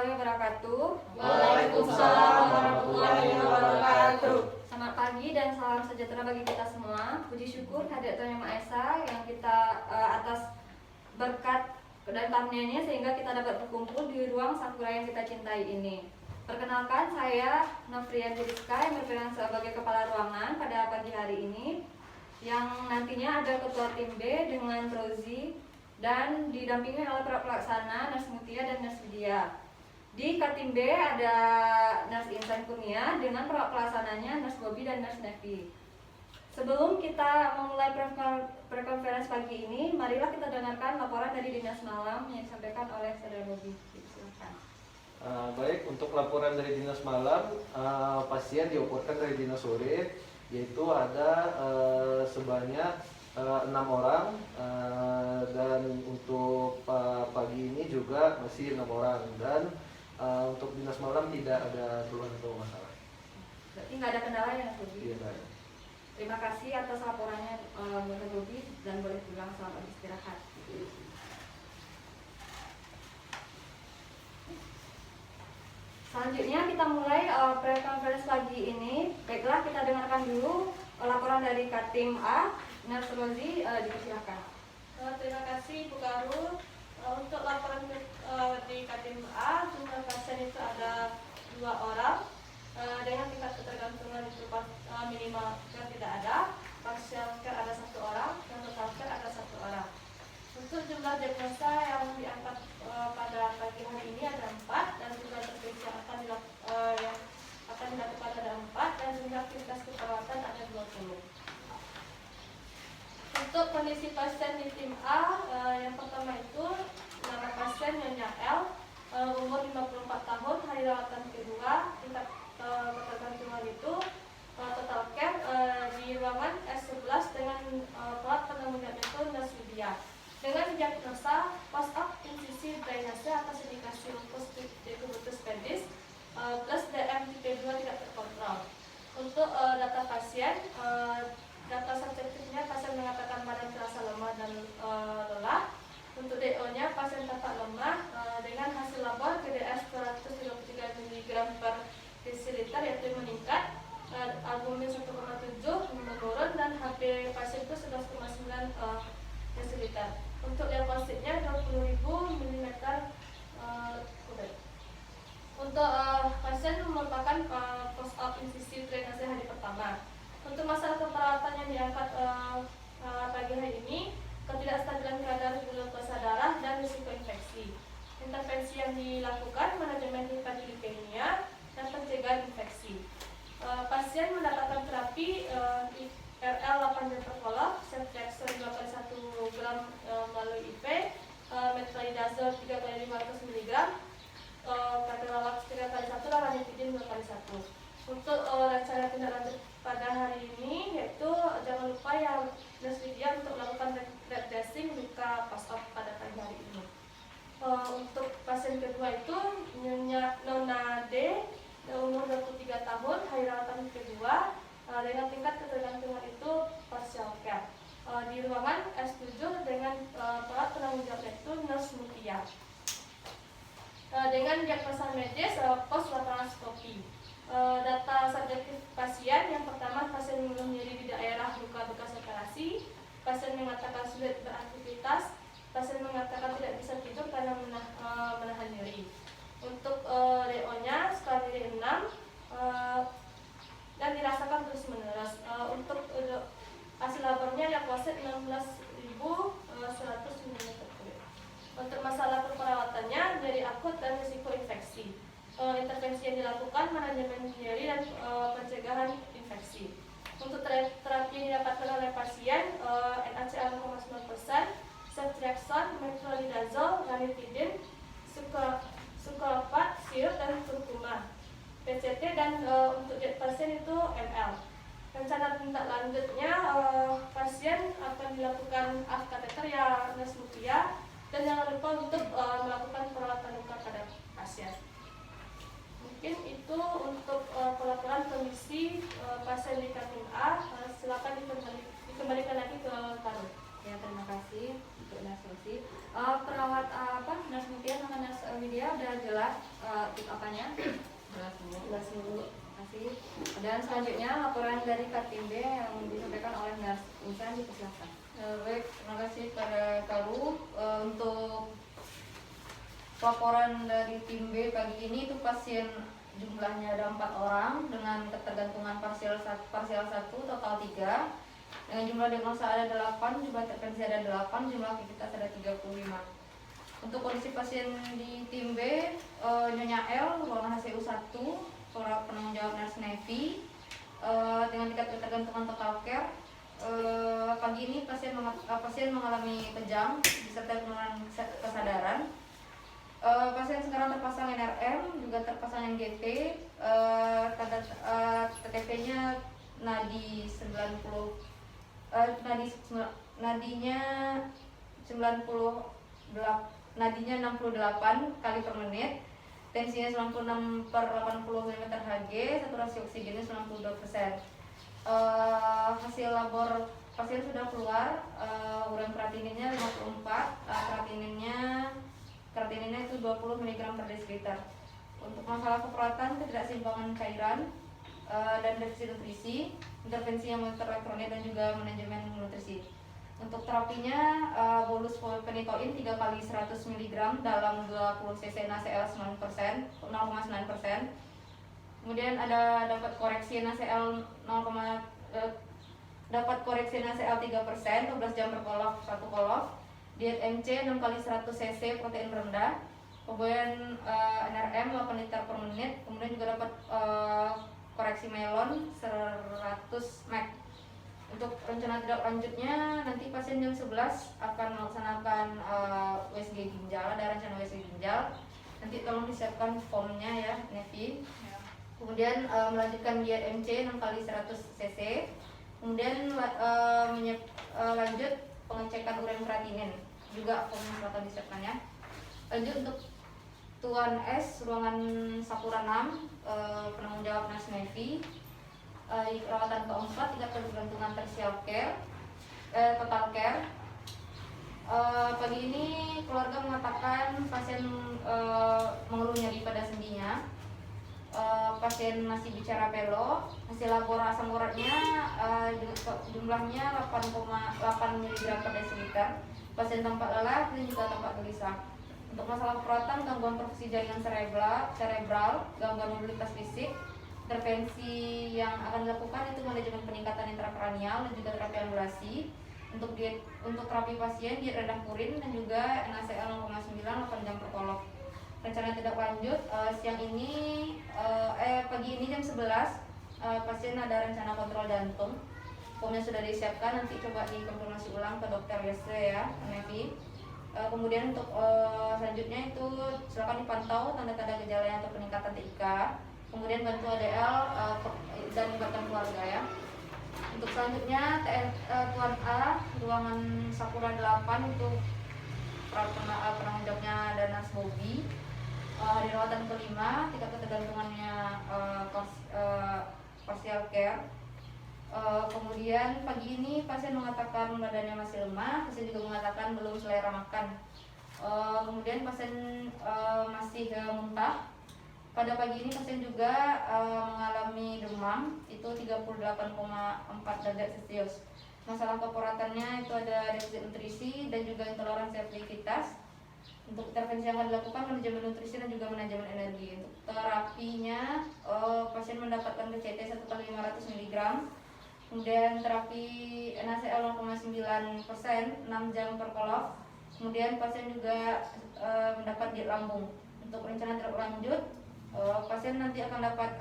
warahmatullahi wabarakatuh. Waalaikumsalam warahmatullahi wabarakatuh. Selamat pagi dan salam sejahtera bagi kita semua. Puji syukur kehadirat Tuhan Yang Maha Esa yang kita atas berkat dan karunia-Nya sehingga kita dapat berkumpul di ruang Sakura yang kita cintai ini. Perkenalkan, saya Novrian Rizka yang berperan sebagai kepala ruangan pada pagi hari ini, yang nantinya ada ketua tim B dengan Rozi dan didampingi oleh para pelaksana Nurse Mutia dan Nurse Widya. Di Katim B ada Nurse Insan Kurnia dengan pelaksananya Nurse Bobby dan Nurse Nevi. Sebelum kita memulai prekonferensi pagi ini, marilah kita dengarkan laporan dari Dinas Malam yang disampaikan oleh Saudara Bobby. Silakan. Baik, untuk laporan dari Dinas Malam, pasien dioperasikan dari Dinas Sore, yaitu ada sebanyak 6 orang, dan untuk pagi ini juga masih 6 orang, dan untuk Dinas Malam tidak ada keluhan atau masalah. Berarti nggak ada kendala ya, Mas Bobby? Iya, baik. Terima kasih atas laporannya, Mas Bobby, dan boleh pulang selamat istirahat. Selanjutnya kita mulai prekonferensi pagi ini. Baiklah, kita dengarkan dulu laporan dari Katim A. Nurse Rozi, dipersilakan. Terima kasih Bu Karu. Untuk laporan di Katim A, jumlah pasien itu ada 2 orang dengan tingkat ketergantungan itu minimal care tidak ada, partial care ada 1 orang, dan total care ada 1 orang. Untuk jumlah diagnosa yang diangkat pada pagi hari ini ada 4, dan jumlah intervensi yang akan dilakukan ada 4, dan jumlah aktivitas keperawatan ada 20. Untuk kondisi pasien di tim A, yang pertama itu nama pasien Nyonya L, umur 54 tahun, hari rawatan kedua, tingkat ketergantungan itu total care di ruangan S11 dengan perawat penanggung itu Nurse Widya. Dengan diagnosa post-op insisi drainase atas indikasi lupus decubitus pedis plus DM tipe 2 tidak terkontrol. Untuk data pasien, data subjektifnya pasien mengatakan badan terasa lemah dan lelah. Untuk DO-nya pasien tampak lemah dengan hasil labor GDS 233 mg per desiliter yaitu meningkat, albumin 1,7 menurun, dan HP pasien itu 11,9 desiliter. Untuk diagnostiknya 20.000 mm kubat. Untuk pasien merupakan post-op insisi drainase hari pertama. Untuk masalah keperawatan yang diangkat pagi hari ini, ketidakstabilan kadar glukosa darah dan risiko infeksi. Intervensi yang dilakukan manajemen hiperlipidemia dan pencegahan infeksi. Pasien mendapatkan terapi RL 8 jam per follow, ceftriaxone 2x1 gram melalui IV, metronidazole 3x500 mg, ketorolac 3x1, dan ranitidin 2x1. Untuk rencana tindak lanjut pada hari ini, yaitu jangan lupa yang Nurse Widya untuk melakukan red dressing luka post-op pada pagi hari ini. Untuk pasien kedua itu Nyonya Nona D, umur 23 tahun, hari rawatan kedua, dengan tingkat ketergantungan itu partial care di ruangan S7 dengan perawat penanggung jawab itu Nurse Mutia. Dengan diagnosa medis post laparoskopi. Data subjektif pasien, yang pertama pasien mengeluh nyeri di daerah luka bekas operasi, pasien mengatakan sulit beraktivitas, pasien mengatakan tidak bisa tidur karena menahan nyeri. Untuk DO-nya skala nyeri 6 dan dirasakan terus menerus. Untuk hasil labornya diagnosis 16.100 mm. Untuk masalah perawatannya nyeri akut dan risiko infeksi. Intervensi yang dilakukan manajemen nyeri dan pencegahan infeksi. Untuk terapi yang didapatkan oleh pasien NaCl 0,9%, ceftriaxone, metronidazole, ranitidin, sucralfate, sirup, dan kurkuma. PCT, dan untuk pasien itu ml. Rencana tindak lanjutnya pasien akan dilakukan kateter ya Nurse Mutia, dan jangan lupa untuk melakukan perawatan luka pada pasien. Mungkin itu untuk pelaporan kondisi pasien di Katim A. Silakan dikembalikan lagi ke Karu. Ya, terima kasih untuk Nurse Rozi. Perawat Nurse Mutia sama Nurse Widya udah jelas tip apanya. Jelas dulu. Terima kasih. Dan selanjutnya laporan dari Kartim B yang disampaikan oleh Nurse Insan, dipersilakan. Baik, terima kasih pada Kalu. Untuk laporan dari tim B pagi ini itu pasien jumlahnya ada 4 orang dengan ketergantungan parsial 1 total 3. Dengan jumlah diagnosa ada 8, jumlah intervensi ada 8, jumlah aktivitas ada 35. Untuk kondisi pasien di tim B, Nyonya L, ruangan HCU 1, seorang penanggung jawab Nurse Navy, dengan tingkat ketergantungan total care. Pagi ini pasien mengalami kejang disertai penurunan kesadaran. Pasien sekarang terpasang NRM, juga terpasang NGT. Tanda TTP-nya nadi 90, nadinya 68 kali per menit. Tensinya 96/80 mm/Hg, saturasi oksigennya 92%. Hasil labor pasien sudah keluar, urea kreatininnya 54, kreatininnya itu 20 mg/dl. Untuk masalah keperawatan, ketidakseimbangan cairan dan defisit nutrisi, intervensi yang monitor elektronik dan juga manajemen nutrisi. Untuk terapinya, bolus penitoin 3 kali 100 mg dalam 20 cc NaCl 0,9%. Kemudian ada dapat koreksi NaCl 3%, 12 jam per kolov, 1 kolov. Diet MC 6 kali 100 cc protein rendah. Kemudian NRM 8 liter per menit. Kemudian juga dapat koreksi melon 100 mg. Untuk rencana tindak lanjutnya, nanti pasien jam 11 akan melaksanakan USG ginjal, ada rencana USG ginjal. Nanti tolong disiapkan formnya ya, Nevi. Kemudian melanjutkan diet MC 6 kali 100 cc. Kemudian lanjut pengecekan urea kreatinin, juga formnya akan disiapkan ya. Lanjut untuk Tuan S, ruangan Sapura 6, penanggung jawab Nurse Navy. Perawatan keempat, tingkat ketergantungan tersial care, total care. Pagi ini keluarga mengatakan pasien mengeluh nyeri pada sendinya. Pasien masih bicara pelo. Hasil labor asam uratnya jumlahnya 8,8 mg/dl. Pasien tampak lelah dan juga tampak gelisah. Untuk masalah keperawatan, gangguan perfusi jaringan cerebral, gangguan mobilitas fisik. Intervensi yang akan dilakukan itu manajemen peningkatan intrakranial dan juga terapi ambulasi. Untuk terapi pasien diet rendah purin dan juga NaCl 0,9 8 jam per kolov. Rencana tindak lanjut pagi ini jam 11 pasien ada rencana kontrol jantung. Formnya sudah disiapkan, nanti coba dikonfirmasi ulang ke dokter Yesre ya, Nevi. Kemudian untuk selanjutnya itu silakan dipantau tanda-tanda gejalanya atau peningkatan TIK. Kemudian bantu ADL dan libatkan keluarga ya. Untuk selanjutnya Tuan A, ruangan Sapura 8 untuk penanggung jawabnya ada Nurse Bobby. Di rawatan kelima, tingkat ketergantungannya partial care. Kemudian pagi ini pasien mengatakan badannya masih lemah, pasien juga mengatakan belum selera makan. Kemudian pasien masih muntah. Pada pagi ini pasien juga mengalami demam, itu 38,4 derajat Celcius. Masalah keperawatannya itu ada defisit nutrisi dan juga intoleransi aktivitas. Untuk intervensi yang akan dilakukan manajemen nutrisi dan juga manajemen energi. Untuk terapinya, pasien mendapatkan BCT 1 kali 500 mg. Kemudian terapi NaCl 0,9%, 6 jam per kolov. Kemudian pasien juga mendapat diet lambung. Untuk rencana tindak lanjut, pasien nanti akan dapat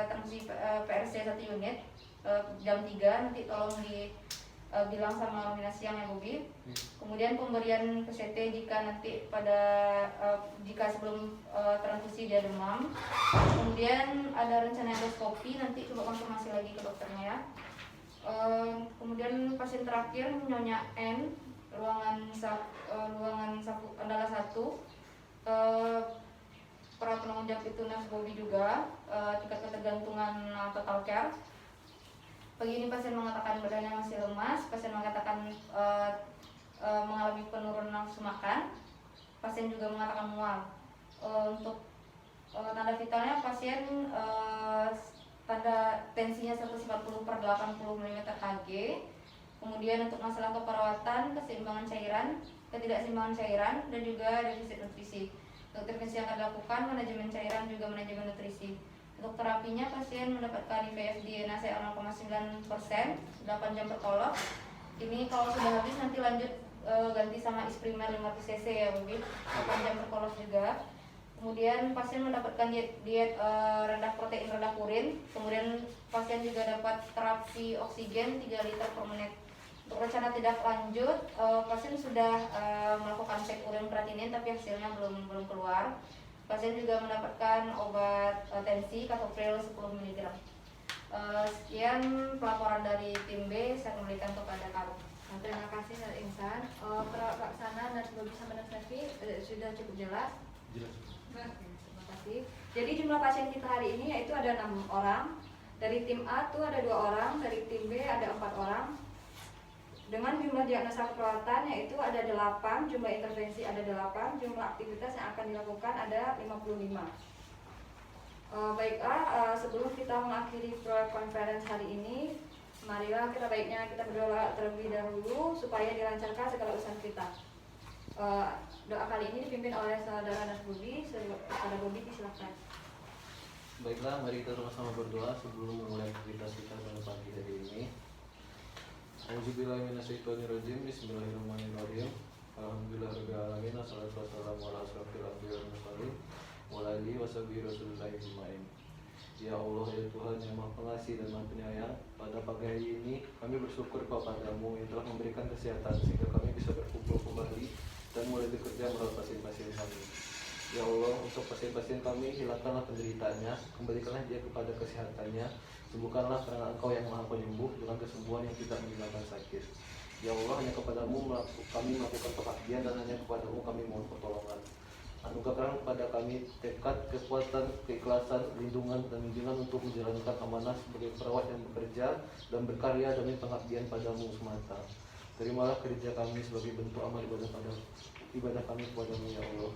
transfusi PRC 1 unit jam 3, nanti tolong bilang sama nominasi yang Bobi. Kemudian pemberian PCT jika nanti jika sebelum transfusi dia demam. Kemudian ada rencana endoskopi, nanti coba konfirmasi lagi ke dokternya ya. Kemudian pasien terakhir Nyonya N, ruangan Andala 1. Para penanggung jawab itu Nurse Bobby juga, tingkat ketergantungan total care. Pagi ini pasien mengatakan badannya masih lemas, pasien mengatakan mengalami penurunan nafsu makan, pasien juga mengatakan mual. Untuk pasien pada tensinya 140/80 mm Hg. Kemudian untuk masalah keperawatan, keseimbangan cairan, ketidakseimbangan cairan, dan juga defisit nutrisi. Untuk intervensi yang akan dilakukan, manajemen cairan juga manajemen nutrisi. Untuk terapinya, pasien mendapatkan IVFD NaCl 0,9%, 8 jam berkolok. Ini kalau sudah habis nanti lanjut ganti sama isprimer 500 cc ya Bobi, 8 jam berkolok juga. Kemudian pasien mendapatkan diet rendah protein, rendah purin. Kemudian pasien juga dapat terapi oksigen 3 liter per menit. Untuk rencana tidak lanjut, pasien sudah melakukan cek urin kreatinin tapi hasilnya belum keluar. Pasien juga mendapatkan obat tensi captopril 10 mg. Sekian pelaporan dari tim B, saya kembalikan kepada Karo. Terima kasih Dr. Insan. Perawat pelaksana dan Bobi sama Dr. Sevi sudah cukup jelas. Jelas. Terima kasih. Jadi jumlah pasien kita hari ini yaitu ada 6 orang. Dari tim A tuh ada 2 orang, dari tim B ada 4 orang. Dengan jumlah diagnosa keperawatan yaitu ada 8, jumlah intervensi ada 8, jumlah aktivitas yang akan dilakukan ada 55. Baiklah, sebelum kita mengakhiri proyek conference hari ini, marilah baiknya kita berdoa terlebih dahulu supaya dilancarkan segala urusan kita. Doa kali ini dipimpin oleh saudara Nas Bobi. Saudara Bobi, silakan. Baiklah, mari kita sama-sama berdoa sebelum memulai aktivitas kita pada pagi hari ini. Auzubillahiminasyaitonirrajim. Bismillahirrahmanirrahim. Alhamdulillahirabbil alamin. Wassalatu wassalamu ala asyrofil anbiya'i wal mursalin wa ala alihi washabihi rasulillahi ajmain. Ya Allah, ya Tuhan yang Maha Pengasih dan Maha Penyayang, pada pagi hari ini kami bersyukur kepada-Mu yang telah memberikan kesehatan sehingga kami bisa berkumpul kembali dan mulai bekerja merawat pasien-pasien kami. Ya Allah, untuk pasien-pasien kami, hilangkanlah penderitaannya, kembalikanlah dia kepada kesehatannya, sembuhkanlah karena Engkau yang Maha Penyembuh dengan kesembuhan yang tidak menghilangkan sakit. Ya Allah, hanya kepadamu kami melakukan pengabdian dan hanya kepadamu kami mohon pertolongan. Anugerahkan kepada kami tekad, kekuatan, keikhlasan, lindungan, dan bimbingan untuk menjalankan amanah sebagai perawat yang bekerja dan berkarya demi pengabdian padamu semata. Terimalah kerja kami sebagai bentuk amal ibadah kami kepadamu ya Allah.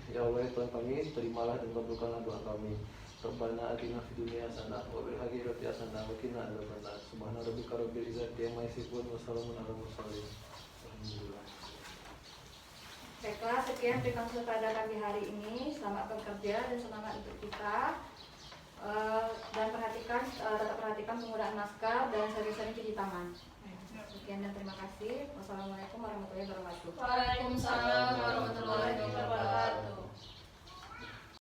Ya Allah, ya Tuhan kami, terimalah dan kabulkanlah doa kami. Rabbana atina fid dunya hasanah wa fil akhirati hasanah wa qina adzabannar. Subhana rabbika rabbil izzati amma yasifun wa salamun alal mursalin. Alhamdulillah. Baiklah, sekian rekonstruksi pada pagi hari ini. Selamat bekerja dan semangat untuk kita. Dan tetap perhatikan penggunaan masker dan sering-sering cuci tangan. Sekian dan terima kasih. Wassalamualaikum warahmatullahi wabarakatuh. Waalaikumsalam warahmatullahi wabarakatuh.